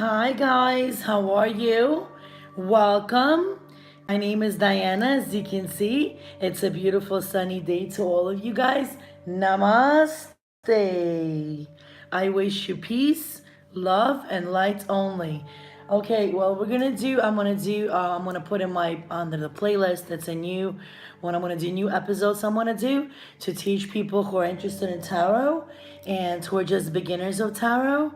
Hi guys, how are you? Welcome. My name is Diana. As you can see, it's a beautiful sunny day to all of you guys. Namaste. I wish you peace, love, and light only. Okay, well, I'm gonna put in my under the playlist. That's a new one. I'm gonna do new episodes. I'm gonna do to teach people who are interested in tarot and who are just beginners of tarot.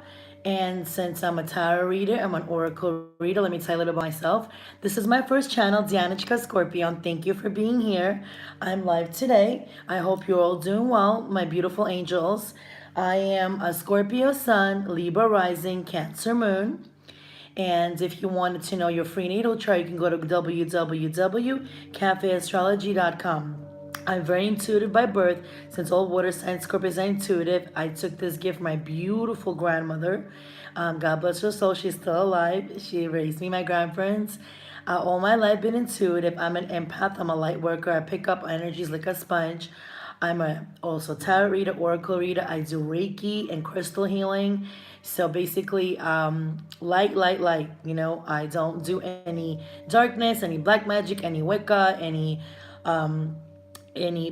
And since I'm a tarot reader, I'm an oracle reader. Let me tell you a little about myself. This is my first channel, Dianichka Scorpion. Thank you for being here. I'm live today. I hope you're all doing well, my beautiful angels. I am a Scorpio Sun, Libra Rising, Cancer Moon. And if you wanted to know your free natal chart, you can go to www.cafeastrology.com. I'm very intuitive by birth. Since all water signs Scorpios are intuitive, I took this gift from my beautiful grandmother. God bless her soul. She's still alive. She raised me, my grandparents. All my life been intuitive. I'm an empath. I'm a light worker. I pick up energies like a sponge. I'm also tarot reader, oracle reader. I do Reiki and crystal healing. So basically, light, light, light. I don't do any darkness, any black magic, any Wicca, any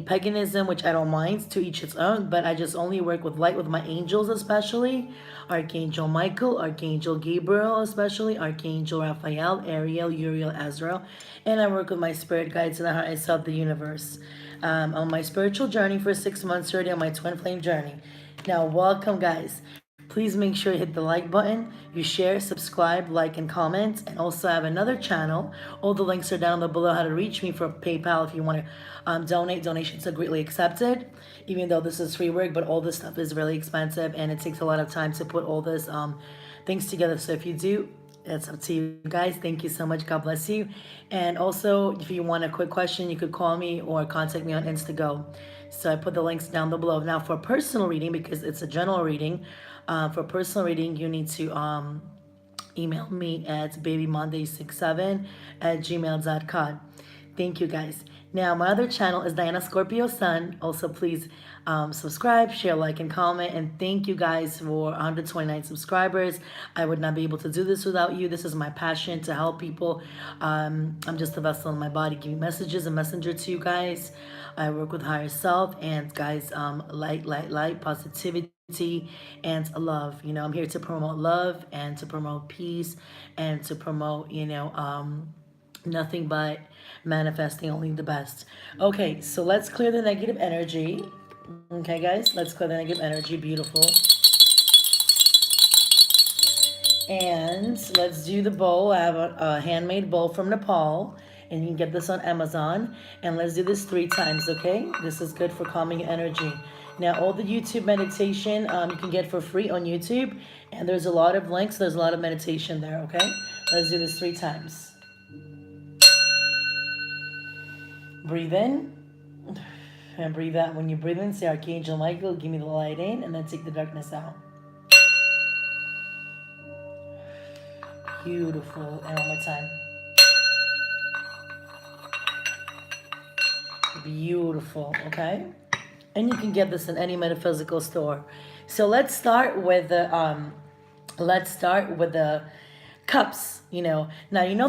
paganism, which I don't mind, to each its own, but I just only work with light with my angels, especially Archangel Michael, Archangel Gabriel, especially Archangel Raphael, Ariel, Uriel, Azrael, and I work with my spirit guides and the heart itself, the universe. On my spiritual journey for 6 months already, on my twin flame journey. Now, welcome, guys. Please make sure you hit the like button, you share, subscribe, like, and comment. And also, I have another channel. All the links are down below how to reach me for PayPal if you want to donate. Donations are greatly accepted, even though this is free work, but all this stuff is really expensive and it takes a lot of time to put all this things together. So if you do, it's up to you guys. Thank you so much. God bless you. And also, if you want a quick question, you could call me or contact me on Instago. So I put the links down below. Now, for personal reading, because it's a general reading, for personal reading, you need to email me at babymonday67@gmail.com. Thank you, guys. Now, my other channel is Diana Scorpio Sun. Also, please subscribe, share, like, and comment. And thank you guys for 129 subscribers. I would not be able to do this without you. This is my passion to help people. I'm just a vessel in my body, giving messages, a messenger to you guys. I work with higher self and guys, light, light, light, positivity and love. I'm here to promote love and to promote peace and to promote, nothing but manifesting only the best. Okay, so let's clear the negative energy. Okay, guys, let's clear the negative energy. Beautiful. And let's do the bowl. I have a handmade bowl from Nepal, and you can get this on Amazon. And let's do this 3 times, okay? This is good for calming your energy. Now, all the YouTube meditation you can get for free on YouTube, and there's a lot of links. There's a lot of meditation there, okay? Let's do this 3 times. Breathe in and breathe out. When you breathe in, say Archangel Michael, give me the light in, and then take the darkness out. Beautiful. And one more time. Beautiful, okay? And you can get this in any metaphysical store. So let's start with the cups. Now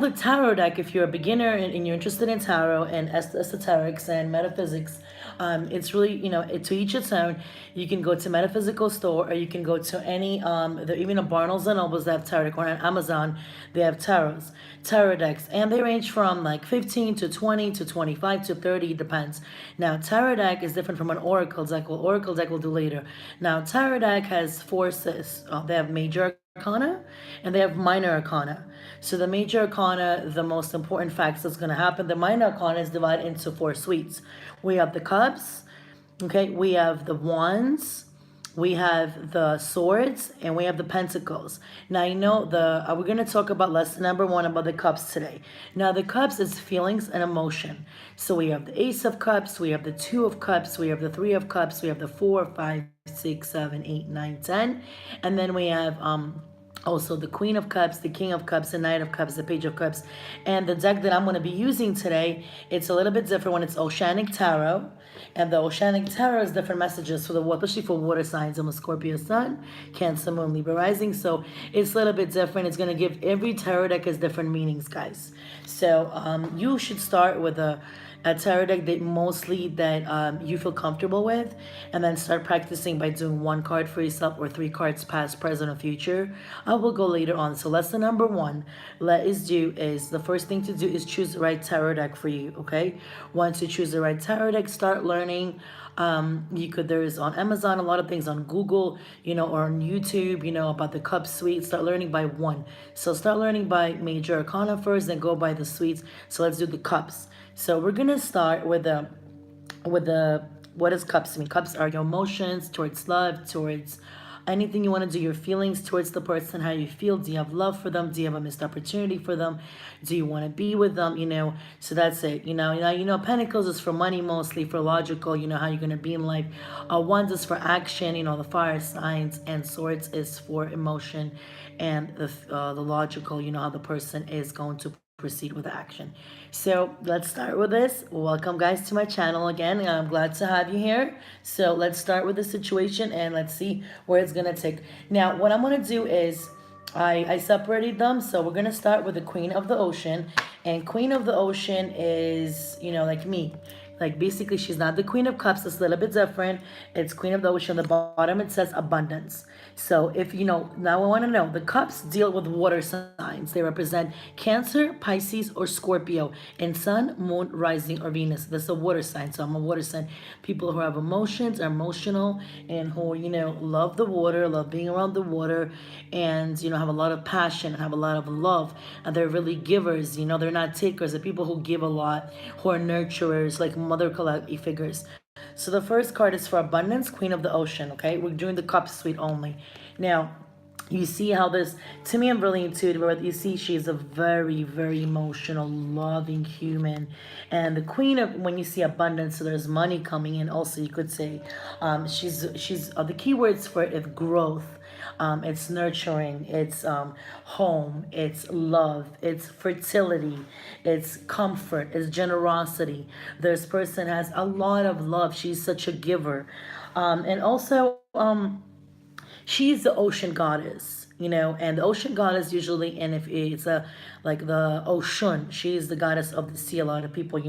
the tarot deck. If you're a beginner and you're interested in tarot and esoterics and metaphysics, it's really to each its own. You can go to metaphysical store or you can go to any even a Barnes and Nobles that have tarot deck, or on Amazon they have tarot decks, and they range from like 15 to 20 to 25 to 30, depends. Now tarot deck is different from an oracle deck. Well, oracle deck we'll do later. Now tarot deck has forces. They have major arcana and they have minor arcana. So the major arcana, the most important facts that's going to happen. The minor arcana is divided into 4 suites. We have the cups, okay, we have the wands, we have the swords, and we have the pentacles. Now we're going to talk about lesson number 1 about the cups today. Now the cups is feelings and emotion. So we have the Ace of Cups, we have the 2 of Cups, we have the 3 of Cups, we have the 4, 5, 6, 7, 8, 9, 10, and then we have also the Queen of Cups, the King of Cups, the Knight of Cups, the Page of Cups. And the deck that I'm going to be using today, it's a little bit different when it's Oceanic Tarot. And the Oceanic Tarot is different messages for the especially for water signs. I'm a Scorpio Sun, Cancer Moon, Libra Rising. So it's a little bit different. It's going to give every tarot deck has different meanings, guys. So you should start with a tarot deck that mostly that you feel comfortable with, and then start practicing by doing one card for yourself or three cards past, present, or future. I will go later on. So lesson number one, let us do is the first thing to do is choose the right tarot deck for you. Okay, once you choose the right tarot deck, start learning. You could, there is on Amazon a lot of things, on Google, or on YouTube, about the cup suite. Start learning by one. So start learning by major arcana first, then go by the suites. So let's do the cups. So we're gonna start with the what does cups mean? Cups are your emotions towards love, towards anything you want to do, your feelings towards the person, how you feel. Do you have love for them? Do you have a missed opportunity for them? Do you want to be with them? So that's it. Pentacles is for money, mostly for logical, how you're going to be in life. Wands is for action, the fire signs, and swords is for emotion and the logical, how the person is going to proceed with action. So let's start with this. Welcome, guys, to my channel again. I'm glad to have you here. So let's start with the situation and let's see where it's gonna take. Now what I'm gonna do is I separated them. So we're gonna start with the Queen of the Ocean, and Queen of the Ocean is, like me. Like basically she's not the Queen of Cups. It's a little bit different. It's Queen of the Ocean. The bottom it says abundance. So if now I want to know, the cups deal with water signs. They represent Cancer, Pisces, or Scorpio, and Sun, Moon, Rising, or Venus. That's a water sign. So I'm a water sign. People who have emotions, are emotional, and who love the water, love being around the water, and have a lot of passion, have a lot of love, and they're really givers. They're not takers. They're people who give a lot, who are nurturers, like mother figures. So the first card is for abundance, Queen of the Ocean. Okay, we're doing the cup suite only. Now you see how this, to me, I'm really intuitive, but you see she's a very, very emotional, loving human. And the Queen of, when you see abundance, so there's money coming in. Also, you could say she's the keywords for it: growth, it's nurturing, it's home, it's love, it's fertility, it's comfort, it's generosity. This person has a lot of love. She's such a giver. And also, she's the ocean goddess, and the ocean goddess usually, and if it's like the ocean, she's the goddess of the sea. A lot of people,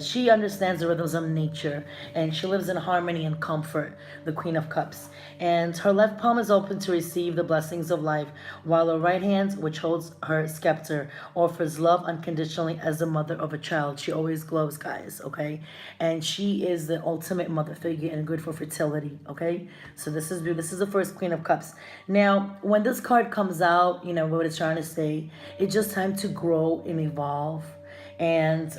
she understands the rhythms of nature, and she lives in harmony and comfort, the Queen of Cups. And her left palm is open to receive the blessings of life, while her right hand, which holds her scepter, offers love unconditionally as the mother of a child. She always glows, guys, okay? And she is the ultimate mother figure and good for fertility, okay? So this is the first Queen of Cups. Now, when this card comes out, what it's trying to say, it's just time to grow and evolve, and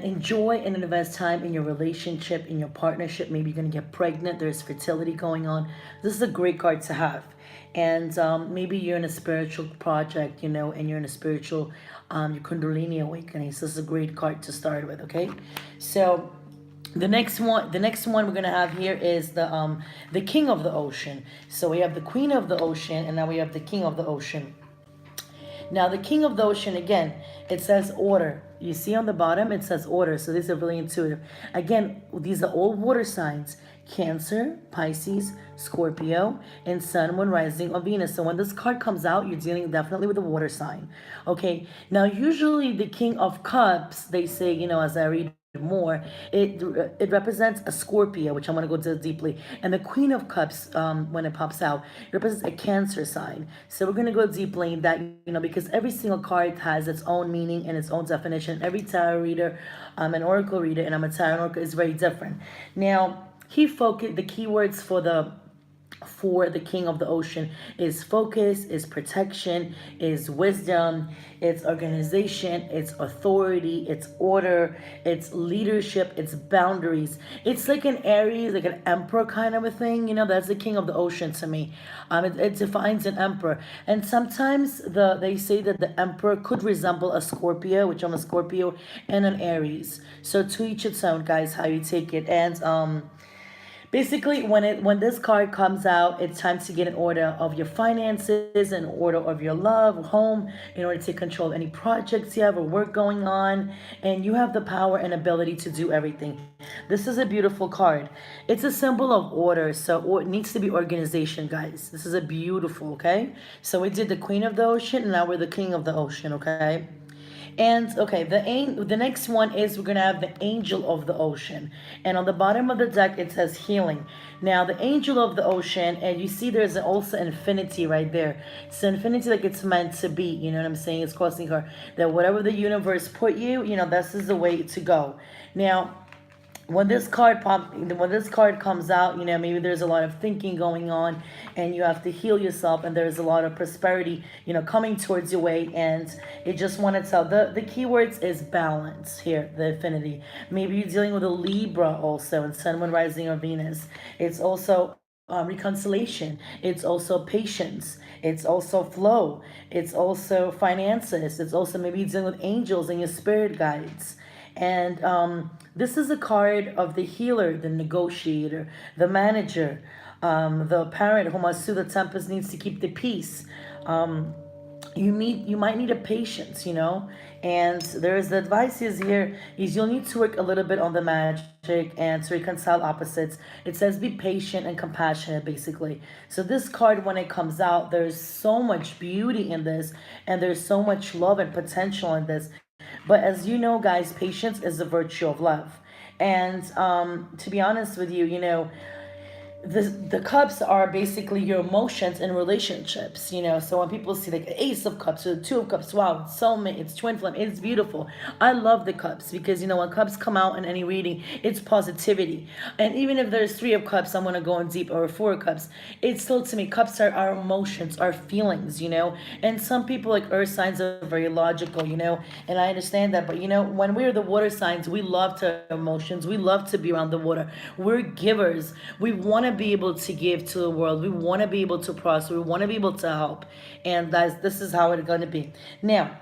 enjoy and invest time in your relationship, in your partnership. Maybe you're going to get pregnant. There's fertility going on. This is a great card to have. And maybe you're in a spiritual project, and you're in a spiritual, your Kundalini awakening. So this is a great card to start with, okay? So the next one we're gonna have here is the King of the Ocean. So we have the Queen of the Ocean, and now we have the King of the Ocean. Now, the King of the Ocean, again, it says order. You see on the bottom, it says order. So these are really intuitive. Again, these are all water signs: Cancer, Pisces, Scorpio, and Sun, Moon, Rising, or Venus. So when this card comes out, you're dealing definitely with a water sign. Okay. Now, usually the King of Cups, they say, as I read more, it represents a Scorpio, which I'm going to go deeply, and the Queen of Cups, when it pops out, it represents a Cancer sign. So we're going to go deeply in that, because every single card has its own meaning and its own definition. Every tarot reader, an oracle reader, and I'm a tarot oracle, is very different. Now, the keywords for the King of the Ocean is focus, is protection, is wisdom, it's organization, it's authority, it's order, it's leadership, it's boundaries. It's like an Aries, like an emperor kind of a thing. That's the King of the Ocean to me. It defines an emperor. And sometimes they say that the emperor could resemble a Scorpio, which I'm a Scorpio, and an Aries. So to each its own, guys, how you take it. And Basically, when this card comes out, it's time to get an order of your finances, an order of your love, home, in order to control any projects you have or work going on, and you have the power and ability to do everything. This is a beautiful card. It's a symbol of order, so it needs to be organization, guys. This is a beautiful, okay? So we did the Queen of the Ocean, and now we're the King of the Ocean, okay? And okay, the next one is we're gonna have the Angel of the Ocean, and on the bottom of the deck it says healing. Now the Angel of the Ocean, and you see there's also infinity right there. So infinity, like it's meant to be. You know what I'm saying? It's causing her that whatever the universe put you, this is the way to go. Now when this card comes out, maybe there's a lot of thinking going on, and you have to heal yourself, and there's a lot of prosperity, coming towards your way, and it just want to tell the keywords is balance here, the infinity. Maybe you're dealing with a Libra also, and Sun, Moon, Rising, or Venus. It's also reconciliation. It's also patience. It's also flow. It's also finances. It's also maybe dealing with angels and your spirit guides. And this is a card of the healer, the negotiator, the manager, the parent who must soothe the tempest, needs to keep the peace. You might need a patience, and there's the advice is here is you'll need to work a little bit on the magic and to reconcile opposites. It says be patient and compassionate, basically. So this card, when it comes out, there's so much beauty in this, and there's so much love and potential in this. But as you know, guys, patience is a virtue of love. And to be honest with you, the cups are basically your emotions and relationships. So when people see like the Ace of Cups or the Two of Cups, wow, it's soulmate, it's twin flame, it's beautiful. I love the cups because when cups come out in any reading, it's positivity. And even if there's Three of Cups, I'm gonna go in deep, or Four of Cups, it's still, to me, cups are our emotions, our feelings. And some people, like earth signs, are very logical, and I understand that. But when we're the water signs, we love to have emotions, we love to be around the water, we're givers, we want to be able to give to the world. We want to be able to prosper. We want to be able to help. And this is how it's going to be. Now,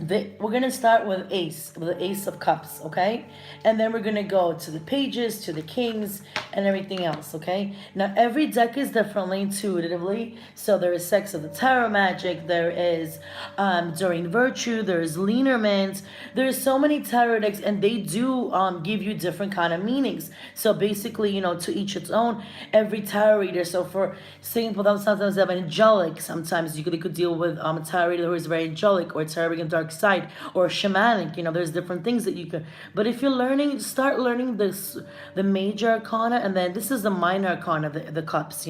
we're going to start with the Ace of Cups, okay? And then we're going to go to the pages, to the kings, and everything else, okay? Now, every deck is differently intuitively. So there is Sex of the Tarot Magic. There is Doreen Virtue. There's Lenormand. There's so many tarot decks, and they do give you different kind of meanings. So basically, to each its own. Every tarot reader. So for simple, sometimes they have angelic. Sometimes you could deal with a tarot reader who is very angelic, or a tarot reader dark side, or shamanic. There's different things that you can. But if you're start learning the major arcana, and then this is the minor arcana, the cups.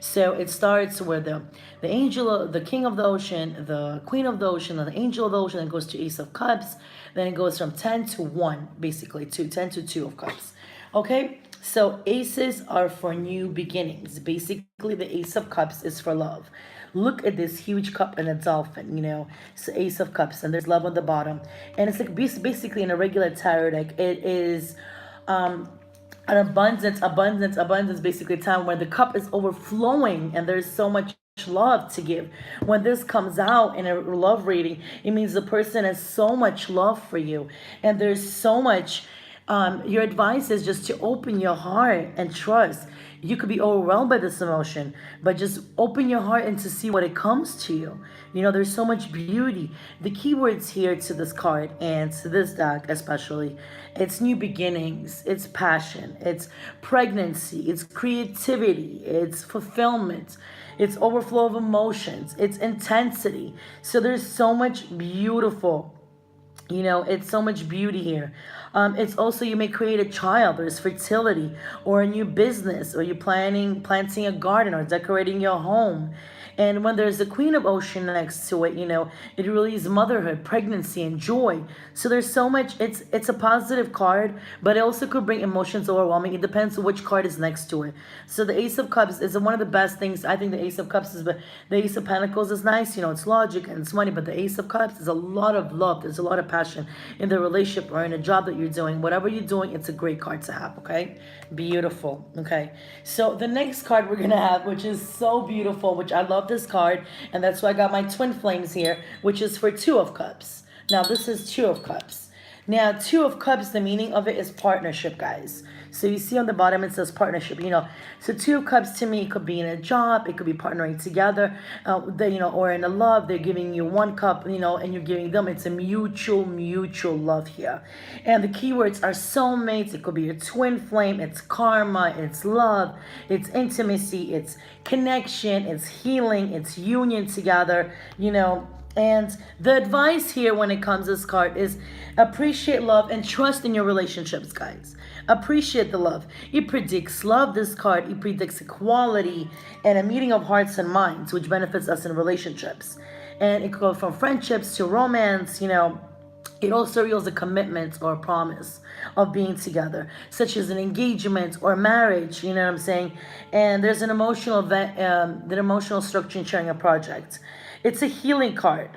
So it starts with the angel, the King of the Ocean, the Queen of the Ocean, and the Angel of the Ocean. Then goes to Ace of Cups. Then it goes from 10 to 1, basically, to 10 to 2 of Cups. Okay. So aces are for new beginnings. Basically, the Ace of Cups is for love. Look at this huge cup and a dolphin, it's the Ace of Cups, and there's love on the bottom. And it's like basically in a regular tarot deck, it is an abundance, basically, time where the cup is overflowing and there's so much love to give. When this comes out in a love reading, it means the person has so much love for you, and there's so much. Your advice is just to open your heart and trust. You could be overwhelmed by this emotion, but just open your heart and to see what it comes to you. There's so much beauty. The keywords here to this card and to this deck especially, it's new beginnings, it's passion, it's pregnancy, it's creativity, it's fulfillment, it's overflow of emotions, it's intensity. So there's so much beautiful. It's so much beauty here. It's also, you may create a child, there's fertility, or a new business, or you're planting a garden, or decorating your home. And when there's the Queen of Ocean next to it, it really is motherhood, pregnancy, and joy. So there's so much. It's a positive card, but it also could bring emotions overwhelming. It depends on which card is next to it. So the Ace of Cups is one of the best things. I think the Ace of Cups is, but the Ace of Pentacles is nice. It's logic and it's money, but the Ace of Cups is a lot of love. There's a lot of passion in the relationship or in a job that you're doing. Whatever you're doing, it's a great card to have, okay? Beautiful, okay? So the next card we're going to have, which is so beautiful, which I love this card, and that's why I got my twin flames here, which is for Two of Cups. Now this is Two of Cups. Now, Two of Cups, the meaning of it is partnership, guys. So you see on the bottom it says partnership. So Two of Cups to me could be in a job, it could be partnering together, or in a love. They're giving you one cup, and you're giving them. It's a mutual love here. And the keywords are soulmates. It could be a twin flame. It's karma. It's love. It's intimacy. It's connection. It's healing. It's union together. And the advice here when it comes to this card is appreciate love and trust in your relationships, guys. Appreciate the love. It predicts love, this card. It predicts equality and a meeting of hearts and minds, which benefits us in relationships. And it could go from friendships to romance, It also reveals a commitment or a promise of being together, such as an engagement or marriage, you know what I'm saying? And there's an emotional structure in sharing a project. It's a healing card.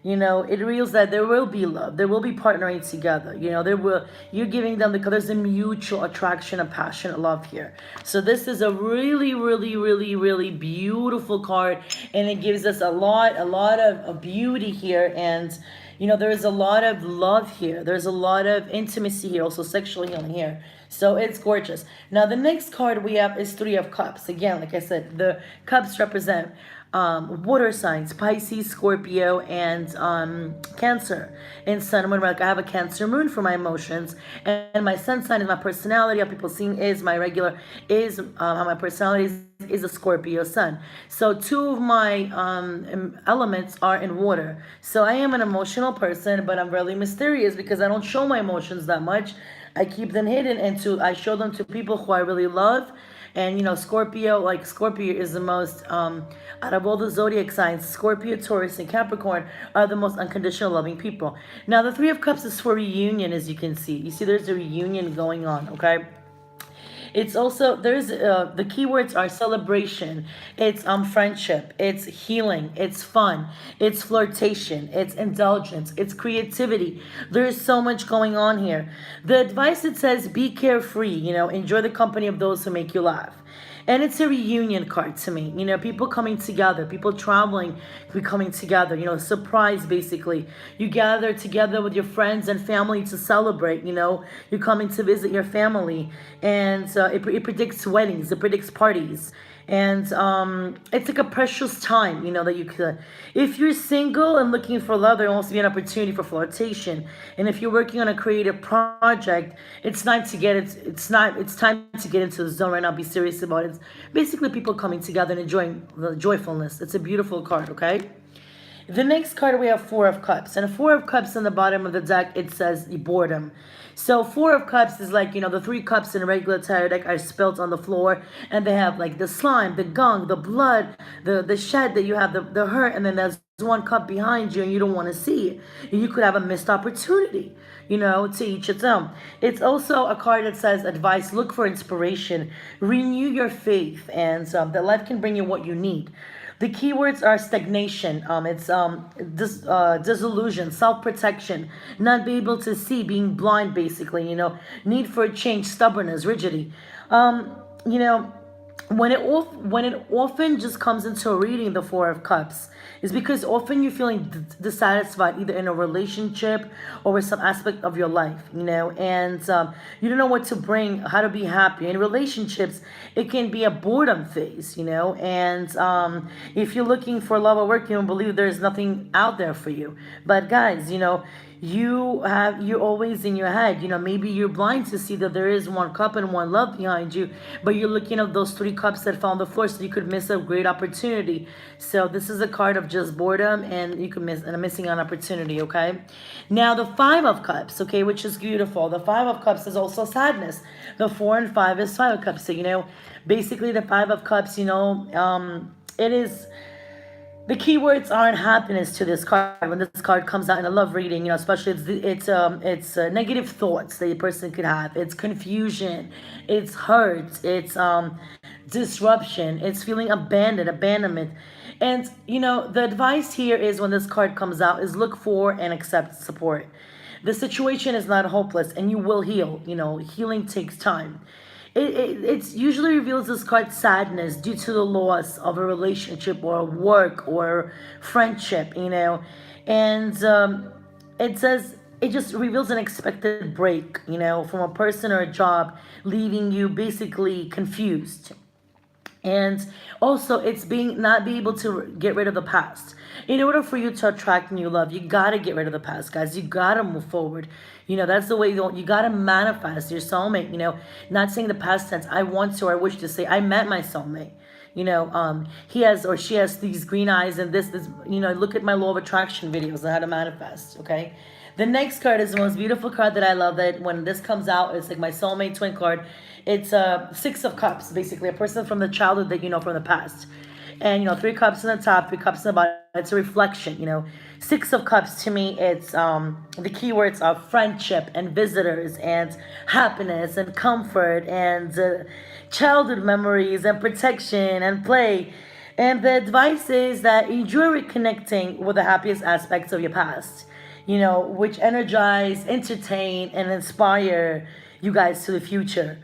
It reveals that there will be love. There will be partnering together. You're giving them, because there's a mutual attraction, a passionate love here. So this is a really, really, really, really beautiful card, and it gives us a lot of beauty here. And there is a lot of love here. There's a lot of intimacy here, also sexual healing here. So it's gorgeous. Now the next card we have is Three of Cups. Again, like I said, the cups represent water signs, Pisces, Scorpio, and Cancer. And Sun, when I have a Cancer moon for my emotions, and my sun sign is my personality. How people see is my regular how my personality is a Scorpio sun. So two of my elements are in water. So I am an emotional person, but I'm really mysterious because I don't show my emotions that much. I keep them hidden, and I show them to people who I really love. And Scorpio is the most out of all the zodiac signs. Scorpio, Taurus, and Capricorn are the most unconditional loving people. Now the Three of Cups is for reunion, as you can see. You see there's a reunion going on, okay? It's also, there's the keywords are celebration, it's friendship, it's healing, it's fun, it's flirtation, it's indulgence, it's creativity. There's so much going on here. The advice, it says be carefree, enjoy the company of those who make you laugh. And it's a reunion card to me. People coming together, people traveling, coming together, surprise basically. You gather together with your friends and family to celebrate, you're coming to visit your family. And it predicts weddings, it predicts parties. And it's like a precious time, that you could. If you're single and looking for love, there will also be an opportunity for flirtation. And if you're working on a creative project, it's time to get it's time to get into the zone right now. Be serious about it. It's basically people coming together and enjoying the joyfulness. It's a beautiful card, okay? The next card we have Four of Cups. And a Four of Cups on the bottom of the deck, it says boredom. So Four of Cups is like, the three cups in a regular tarot deck are spilled on the floor. And they have like the slime, the gunk, the blood, the shed that you have, the hurt. And then there's one cup behind you and you don't want to see it. You could have a missed opportunity, to each its own. It's also a card that says advice, look for inspiration, renew your faith, and that life can bring you what you need. The keywords are stagnation, disillusion, self-protection, not be able to see, being blind basically, need for a change, stubbornness, rigidity. When it often just comes into a reading, the Four of Cups, is because often you're feeling dissatisfied either in a relationship or with some aspect of your life, and you don't know what to bring, how to be happy. In relationships, it can be a boredom phase, and if you're looking for love or work, you don't believe there's nothing out there for you. But guys, you're always in your head, maybe you're blind to see that there is one cup and one love behind you, but you're looking at those three cups that fell on the floor, so you could miss a great opportunity. So this is a card of just boredom, and you could missing an opportunity, okay? Now the Five of Cups, okay, which is beautiful. The Five of Cups is also sadness. The 4 and 5 is Five of Cups. So basically the Five of Cups, it is. The keywords aren't happiness to this card. When this card comes out in a love reading, especially it's negative thoughts that a person could have. It's confusion, it's hurt, it's disruption, it's feeling abandonment. And the advice here is when this card comes out is look for and accept support. The situation is not hopeless, and you will heal. Healing takes time. It usually reveals this card sadness due to the loss of a relationship or work or friendship, and it says it just reveals an expected break, from a person or a job, leaving you basically confused. And also, it's being not be able to get rid of the past. In order for you to attract new love, you gotta get rid of the past, guys. You gotta move forward. That's the way you gotta manifest your soulmate. Not saying the past tense. I want to, or I wish to say, I met my soulmate. He has or she has these green eyes and this. Look at my law of attraction videos on how to manifest. Okay. The next card is the most beautiful card that I love. That when this comes out, it's like my soulmate twin card. It's a Six of Cups, basically a person from the childhood that you know from the past, and three cups on the top, three cups on the bottom. It's a reflection. Six of Cups to me, it's the keywords are friendship and visitors and happiness and comfort and childhood memories and protection and play. And the advice is that enjoy reconnecting with the happiest aspects of your past, which energize, entertain, and inspire you guys to the future.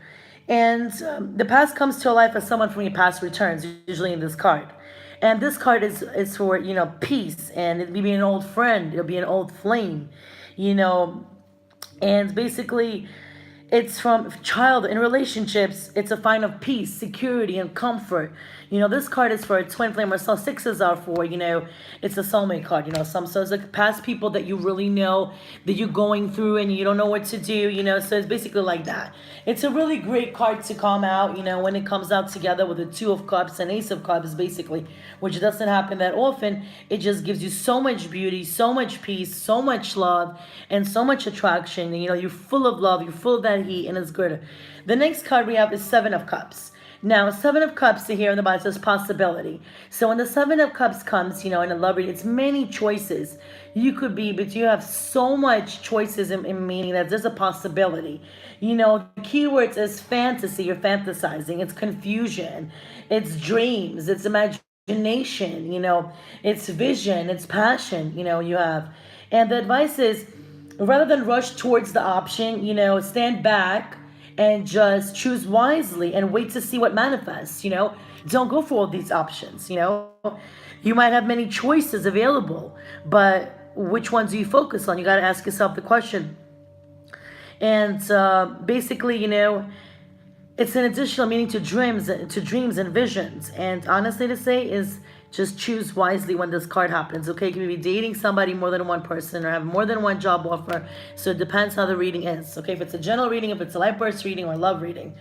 And the past comes to life as someone from your past returns, usually in this card. And this card is for, peace. And it'll be an old friend. It'll be an old flame, you know. And basically, it's from child in relationships. It's a sign of peace, security, and comfort. This card is for a twin flame, or so sixes are for, it's a soulmate card. So it's like past people that you really know that you're going through and you don't know what to do. So it's basically like that. It's a really great card to come out. When it comes out together with the Two of Cups and Ace of Cups, basically, which doesn't happen that often. It just gives you so much beauty, so much peace, so much love, and so much attraction. You're full of love. You're full of that heat, and it's good. The next card we have is Seven of Cups. Now, Seven of Cups here in the bottom says possibility. So when the Seven of Cups comes, in a love reading, it's many choices you could be, but you have so much choices in meaning that there's a possibility. The keywords is fantasy, you're fantasizing, it's confusion, it's dreams, it's imagination, it's vision, it's passion, you have. And the advice is, rather than rush towards the option, stand back and just choose wisely and wait to see what manifests. Don't go for all these options. You might have many choices available, but which ones do you focus on? You got to ask yourself the question. And basically, it's an additional meaning to dreams and visions. And honestly to say is, just choose wisely when this card happens, okay? You can be dating somebody, more than one person, or have more than one job offer. So it depends how the reading is, okay? If it's a general reading, if it's a life burst reading or love reading,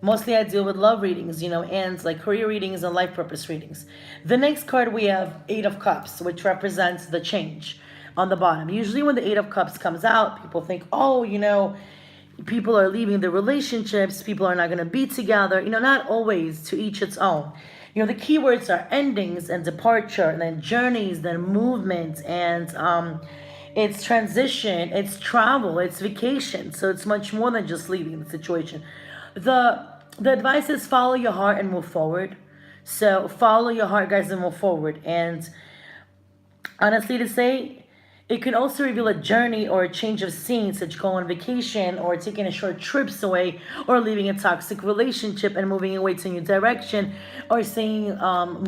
Mostly I deal with love readings, and like career readings and life purpose readings. The next card we have Eight of Cups, which represents the change on the bottom. Usually when the Eight of Cups comes out, people think, oh, people are leaving their relationships, people are not going to be together. Not always, to each its own. The keywords are endings and departure, and then journeys, then movement, and it's transition, it's travel, it's vacation. So it's much more than just leaving the situation. The advice is follow your heart and move forward. So follow your heart, guys, and move forward. And honestly to say, it can also reveal a journey or a change of scene, such go on vacation or taking a short trips away or leaving a toxic relationship and moving away to a new direction, or saying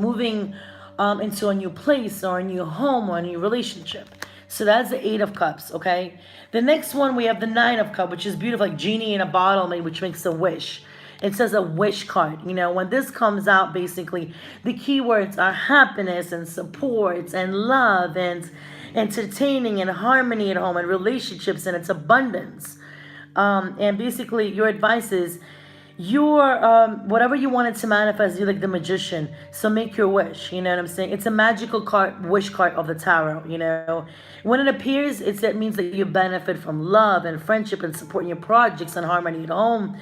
moving into a new place or a new home or a new relationship. So that's the Eight of Cups, okay? The next one, we have the Nine of Cups, which is beautiful, like genie in a bottle, which makes a wish. It says a wish card. When this comes out, basically, the keywords are happiness and support and love and entertaining and harmony at home and relationships, and it's abundance. And basically, your advice is, whatever you wanted to manifest, you're like the magician. So make your wish. You know what I'm saying? It's a magical card, wish card of the tarot. When it appears, it means that you benefit from love and friendship and support in your projects and harmony at home.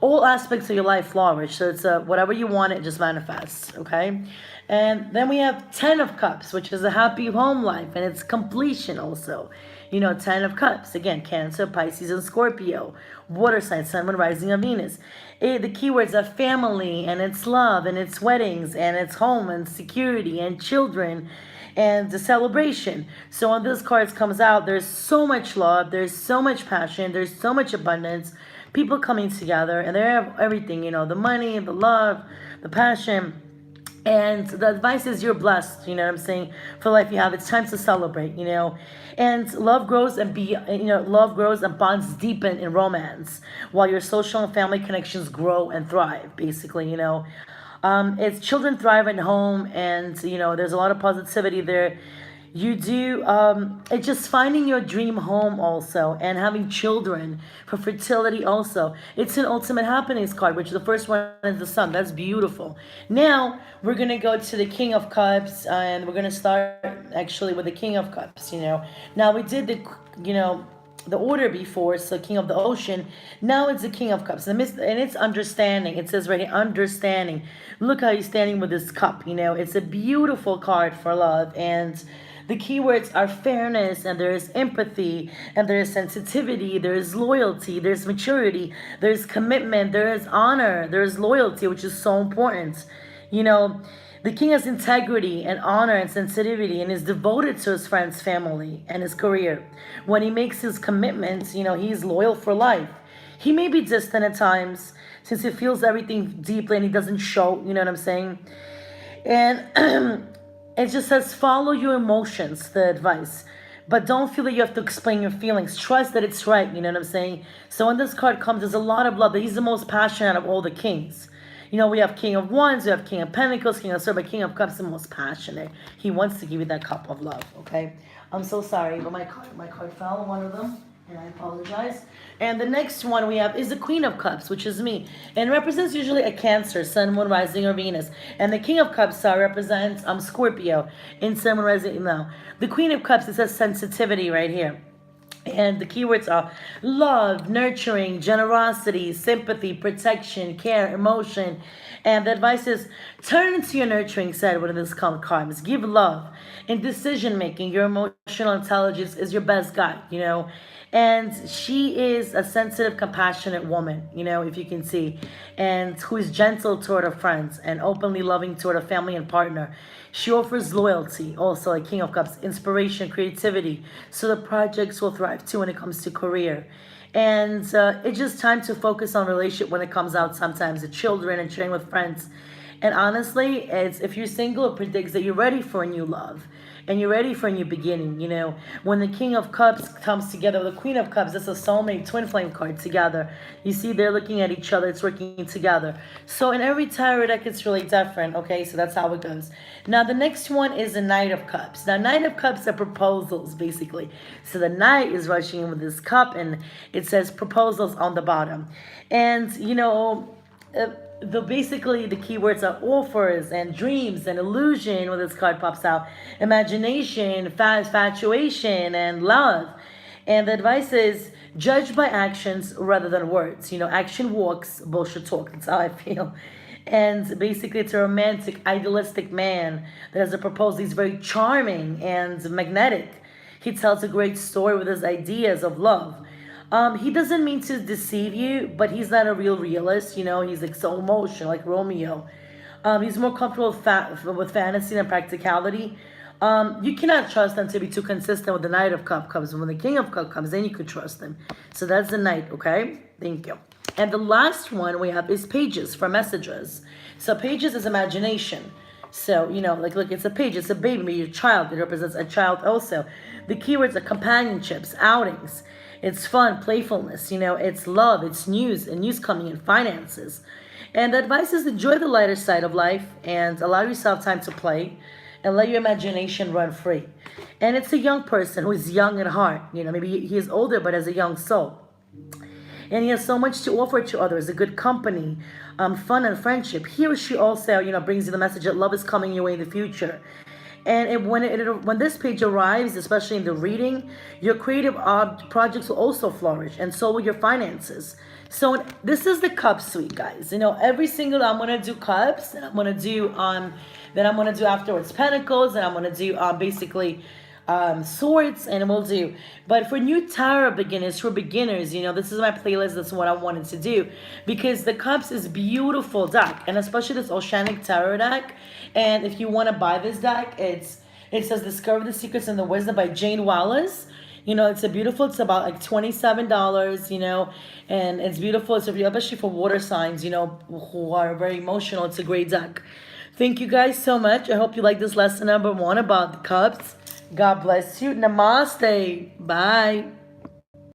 All aspects of your life flourish. So it's whatever you want, it just manifests. Okay. And then we have 10 of Cups, which is a happy home life, and it's completion also. 10 of Cups, again, Cancer, Pisces, and Scorpio. Water sign, Sun, Moon, Rising of Venus. The keywords are family, and it's love, and it's weddings, and it's home, and security, and children, and the celebration. So when this card comes out, there's so much love, there's so much passion, there's so much abundance, people coming together, and they have everything, the money, the love, the passion. And the advice is you're blessed, you know what I'm saying, for life you have. It's time to celebrate, and love grows and love grows and bonds deepen in romance, while your social and family connections grow and thrive, basically. It's children thrive at home, and there's a lot of positivity there. You do it's just finding your dream home also, and having children for fertility also. It's an ultimate happiness card, which the first one is the sun. That's beautiful. Now we're gonna go to the King of Cups, and we're gonna start actually with the King of Cups. Now we did the order before, so King of the Ocean. Now it's the King of Cups, and it's understanding. It says right here, understanding. Look how he's standing with this cup. It's a beautiful card for love, and the keywords are fairness, and there is empathy, and there is sensitivity, there is loyalty, there's maturity, there's commitment, there is honor, there is loyalty, which is so important. The king has integrity and honor and sensitivity, and is devoted to his friends, family, and his career. When he makes his commitments, he's loyal for life. He may be distant at times, since he feels everything deeply and he doesn't show, you know what I'm saying? And it just says follow your emotions, the advice. But don't feel that you have to explain your feelings. Trust that it's right, you know what I'm saying? So when this card comes, there's a lot of love. But he's the most passionate of all the kings. We have King of Wands, we have King of Pentacles, King of Swords, but King of Cups is the most passionate. He wants to give you that cup of love, okay? I'm so sorry, but my card fell, one of them, and I apologize. And the next one we have is the Queen of Cups, which is me. And it represents usually a Cancer, Sun, Moon, Rising, or Venus. And the King of Cups represents Scorpio, in Sun, Moon, Rising. Now, the Queen of Cups, it says sensitivity right here. And the keywords are love, nurturing, generosity, sympathy, protection, care, emotion. And the advice is turn into your nurturing side when this comes. Give love. In decision making, your emotional intelligence is your best guide. And she is a sensitive, compassionate woman, if you can see, and who is gentle toward her friends and openly loving toward her family and partner. She offers loyalty, also like King of Cups, inspiration, creativity, so the projects will thrive too when it comes to career. And it's just time to focus on relationship when it comes out sometimes, the children and sharing with friends. And honestly, if you're single, it predicts that you're ready for a new love. And you're ready for a new beginning. When the King of Cups comes together with the Queen of Cups, that's a soulmate twin flame card together. You see, they're looking at each other, it's working together. So in every tarot deck, it's really different, okay? So that's how it goes. Now, the next one is the Knight of Cups. Now, Knight of Cups are proposals, basically. So the Knight is rushing in with this cup, and it says proposals on the bottom. And, basically the keywords are offers and dreams and illusion when this card pops out, imagination, infatuation, and love. And the advice is judge by actions rather than words. Action walks, bullshit talk. That's how I feel. And basically it's a romantic, idealistic man that has a proposal. He's very charming and magnetic. He tells a great story with his ideas of love. He doesn't mean to deceive you, but he's not a real realist. He's like so emotional, like Romeo. He's more comfortable with fantasy than practicality. You cannot trust him to be too consistent with the Knight of Cups comes. When the King of Cups comes, then you could trust him. So that's the Knight, okay? Thank you. And the last one we have is Pages for messages. So Pages is imagination. So, look, it's a page, it's a baby, your child. It represents a child also. The keywords are companionships, outings. It's fun, playfulness, it's love, it's news, and news coming in, finances. And the advice is enjoy the lighter side of life and allow yourself time to play and let your imagination run free. And it's a young person who is young at heart. Maybe he is older but has a young soul. And he has so much to offer to others, a good company, fun and friendship. He or she also, brings you the message that love is coming your way in the future. And when this page arrives, especially in the reading, your creative projects will also flourish, and so will your finances. So this is the cup suite, guys. Every single I'm gonna do cups, and I'm gonna do then I'm gonna do afterwards pentacles, and I'm gonna do basically swords, and we'll do. But for new tarot beginners, for beginners, this is my playlist. That's what I wanted to do, because the cups is beautiful deck, and especially this Oceanic Tarot deck. And if you want to buy this deck, it says Discover the Secrets and the Wisdom by Jane Wallace. It's it's about like $27, and it's beautiful. It's especially for water signs, who are very emotional. It's a great deck. Thank you guys so much. I hope you like this lesson number 1 about the cups. God bless you. Namaste. Bye.